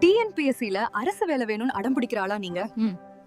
டிஎன்பிஎஸ்சில அரசு வேலை வேணும்னு அடம் பிடிக்கிற ஆளா நீங்க?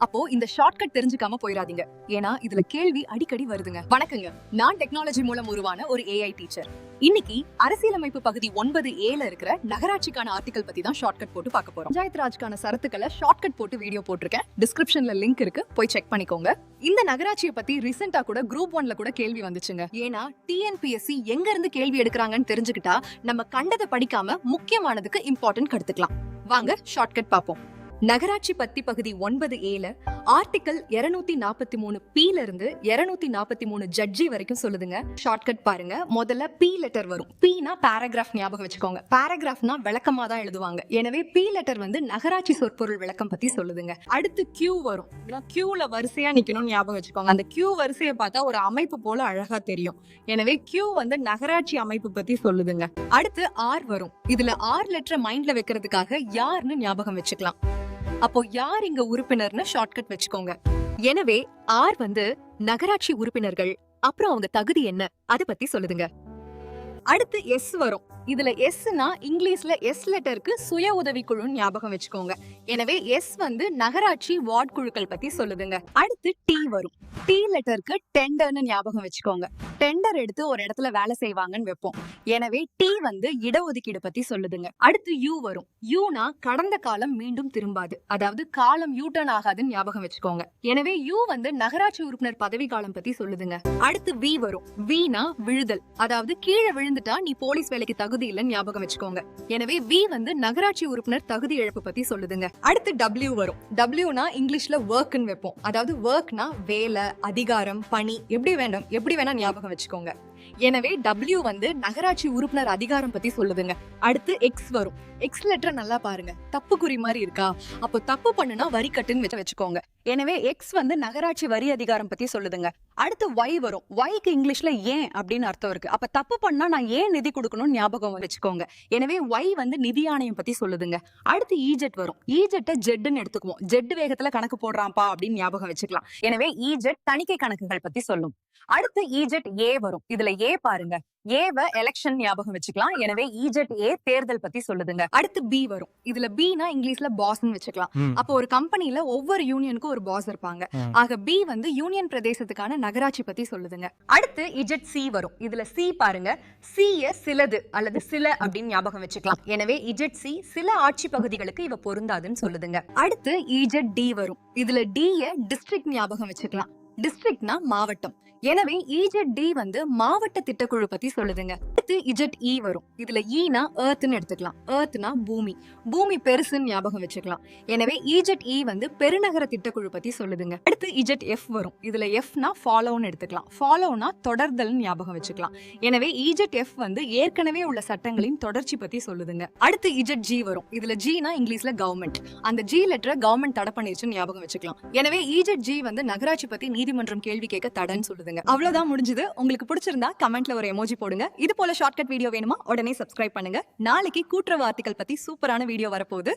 அப்போ இந்த ஷார்ட்கட் தெரிஞ்சுக்காம போயிடாதீங்க. ஏன்னா இதுல கேள்வி அடிக்கடி வருதுங்க. வணக்கங்க, நான் டெக்னாலஜி மூலம் உருவான ஒரு ஏஐ டீச்சர். இன்னைக்கு அரசியலமைப்பு பகுதி 9A இருக்கிற நகராட்சிக்கான ஆர்டிகல் பத்தி தான் ஷார்ட்கட் போட்டு பார்க்க போறோம். பஞ்சாயத்து ராஜ்க்கான சரத்துக்களை ஷார்ட்கட் போட்டு வீடியோ போட்டிருக்கேன். டிஸ்கிரிப்ஷன்ல லிங்க் இருக்கு, போய் செக் பண்ணிக்கோங்க. இந்த நகராட்சியை பத்தி ரீசெண்டா கூட குரூப் 1ல கூட கேள்வி வந்துச்சுங்க. ஏன்னா டிஎன்பிஎஸ்சி எங்க இருந்து கேள்வி எடுக்கிறாங்கன்னு தெரிஞ்சுக்கிட்டா நம்ம கண்டதை படிக்காம முக்கியமானதுக்கு இம்பார்ட்டன்ட் கடுத்துக்கலாம். வாங்க ஷார்ட்கட் பாப்போம். நகராட்சி பத்தி பகுதி 9A ஆர்டிகல் 243P இருந்து 243 ஜட்ஜி வரைக்கும் சொல்லுதுங்க. ஷார்ட்கட் பாருங்க. முதல்ல P லெட்டர் வரும். Pனா பாராகிராஃப் ஞாபகம் வச்சுக்கோங்க. பாராகிராஃப்னா விளக்கமா தான் எழுதுவாங்க. எனவே P லெட்டர் வந்து நகராட்சி சொற்பொருள் விளக்கம் பத்தி சொல்லுதுங்க. அடுத்து Q வரும். Qல வரிசையா நிக்கணும் ஞாபகம் வச்சுக்கோங்க. அந்த Q வரிசையை பார்த்தா ஒரு அமைப்பு போல அழகா தெரியும். எனவே Q வந்து நகராட்சி அமைப்பு பத்தி சொல்லுதுங்க. அடுத்து R வரும். இதுல R லெட்டரை மைண்ட்ல வைக்கிறதுக்காக யாருன்னு ஞாபகம் வச்சுக்கலாம். அப்போ யார் இங்க உறுப்பினர்னு ஷார்ட்கட் வச்சுக்கோங்க. எனவே ஆர் வந்து நகராட்சி உறுப்பினர்கள், அப்புறம் அவங்க தகுதி என்ன அதை பத்தி சொல்லுதுங்க. அடுத்து எஸ் வரும். இதுல எஸ்னா இங்கிலீஷ்ல எஸ் லெட்டருக்கு சுய உதவி குழுன்னு ஞாபகம் வச்சுக்கோங்க. எனவே எஸ் வந்து நகராட்சி வார்டு குழுக்கள் பத்தி சொல்லுதுங்க. அடுத்து டி வரும். டி லெட்டருக்கு டெண்டர்னு ஞாபகம் வச்சுக்கோங்க. டெண்டர் எடுத்து ஒரு இடத்துல வேலை செய்வாங்கன்னு வைப்போம். எனவே டி வந்து இடஒதுக்கீடு பத்தி சொல்லுதுங்க. அடுத்து யூ வரும். யூனா கடந்த காலம் மீண்டும் திரும்பாது, அதாவது காலம் யூ டர்ன் ஆகாதுன்னு ஞாபகம் வச்சுக்கோங்க. எனவே யூ வந்து நகராட்சி உறுப்பினர் பதவி காலம் பத்தி சொல்லுதுங்க. அடுத்து வி வரும். வினா விழுதல், அதாவது கீழே விழுந்துட்டா நீ போலீஸ் வேலைக்கு தகுதி இல்லைன்னு ஞாபகம் வச்சுக்கோங்க. எனவே வி வந்து நகராட்சி உறுப்பினர் தகுதி இழப்பு பத்தி சொல்லுதுங்க. அடுத்து டபிள்யூ வரும். டபிள்யூனா இங்கிலீஷ்ல ஒர்க்னு வைப்போம். அதாவது ஒர்க்னா வேலை, அதிகாரம், பணி, எப்படி வேணா ஞாபகம் வச்சுக்கோங்க. எனவே டபிள்யூ வந்து நகராட்சி உறுப்பினர் அதிகாரம் பத்தி சொல்லுதுங்க. அடுத்து எக்ஸ் வரும். எக்ஸ் லெட்டர் நல்லா பாருங்க, தப்பு குறி மாதிரி இருக்கா? அப்போ தப்பு பண்ணுனா வரி கட்டுன்னு வச்சுக்கோங்க. எனவே எக்ஸ் வந்து நகராட்சி வரி அதிகாரம் பத்தி சொல்லுதுங்க. அடுத்து ஒய் வரும். ஒய்க்கு இங்கிலீஷ்ல ஏன் அப்படின்னு அர்த்தம் இருக்கு. அப்ப தப்பு பண்ணா நான் ஏன் நிதி கொடுக்கணும்னு ஞாபகம் வச்சுக்கோங்க. எனவே ஒய் வந்து நிதி ஆணையம் பத்தி சொல்லுதுங்க. அடுத்து ஈஜெட் வரும். ஈஜெட்டை ஜெட்னு எடுத்துக்குவோம். ஜெட் வேகத்துல கணக்கு போடுறான்ப்பா அப்படின்னு ஞாபகம் வச்சுக்கலாம். எனவே ஈஜெட் தணிக்கை கணக்குகள் பத்தி சொல்லும். அடுத்து ஈஜெட் ஏ வரும். இதுல ஏ பாருங்க, ஏவ எலெக்ஷன் ஞாபகம் வச்சுக்கலாம். எனவே ஈஜெட் ஏ தேர்தல் பத்தி சொல்லுதுங்க. அடுத்து பி வரும். இதுல பினா இங்கிலீஷ்ல பாஸ்ன்னு வச்சுக்கலாம். அப்போ ஒரு கம்பெனில ஒவ்வொரு யூனியனுக்கும் ஒரு பாஸ் இருப்பாங்க. ஆக பி வந்து யூனியன் பிரதேசத்துக்கான நகராட்சி பத்தி சொல்லுதுங்க. அடுத்து இஜெட் சி வரும். இதுல சி பாருங்க, சிய சிலது அல்லது சில அப்படின்னு ஞாபகம் வச்சுக்கலாம். எனவே இஜெட் சி சில ஆட்சி பகுதிகளுக்கு இவ பொருந்தாதுன்னு சொல்லுதுங்க. அடுத்து இஜெட் டி வரும். இதுல டிய டிஸ்ட்ரிக்ட் ஞாபகம் வச்சுக்கலாம். டிஸ்ட்ரிக்ட்னா மாவட்டம். எனவே இஜெட் டி வந்து மாவட்ட திட்டக்குழு பத்தி சொல்லுதுங்க. அடுத்து இஜெட் இ வரும். இதுல ஈனா எர்த்னு எடுத்துக்கலாம். எர்த்னா பூமி, பூமி பெருசுன்னு ஞாபகம் வச்சுக்கலாம். எனவே இஜெட் இ வந்து பெருநகர திட்டக்குழு பத்தி சொல்லுதுங்க. அடுத்து இஜெட் எஃப் வரும். இதுல எஃப்னா ஃபாலோன்னு எடுத்துக்கலாம். ஃபாலோனா தொடர்தல் ஞாபகம் வச்சுக்கலாம். எனவே இஜெட் எஃப் வந்து ஏற்கனவே உள்ள சட்டங்களின் தொடர்ச்சி பத்தி சொல்லுதுங்க. அடுத்து இஜெட் ஜி வரும். இதுல ஜினா இங்கிலீஷ்ல கவர்மெண்ட். அந்த ஜி லெட்டரை கவர்மெண்ட் தடை பண்ணிருச்சுன்னு ஞாபகம் வச்சுக்கலாம். எனவே இஜெட் ஜி வந்து நகராட்சி பத்தி நீதிமன்றம் கேள்வி கேட்க தடைன்னு சொல்லுதுங்க. அவ்வளவுதான் முடிஞ்சது. உங்களுக்கு பிடிச்சிருந்தா கமெண்ட்ல ஒரு எமோஜி போடுங்க. இது போல ஷார்ட்கட் வீடியோ வேணுமா? உடனே சப்ஸ்கிரைப் பண்ணுங்க. நாளைக்கு கூட்டுறவு ஆர்டிகல் பத்தி சூப்பரான வீடியோ வரப்போகுது.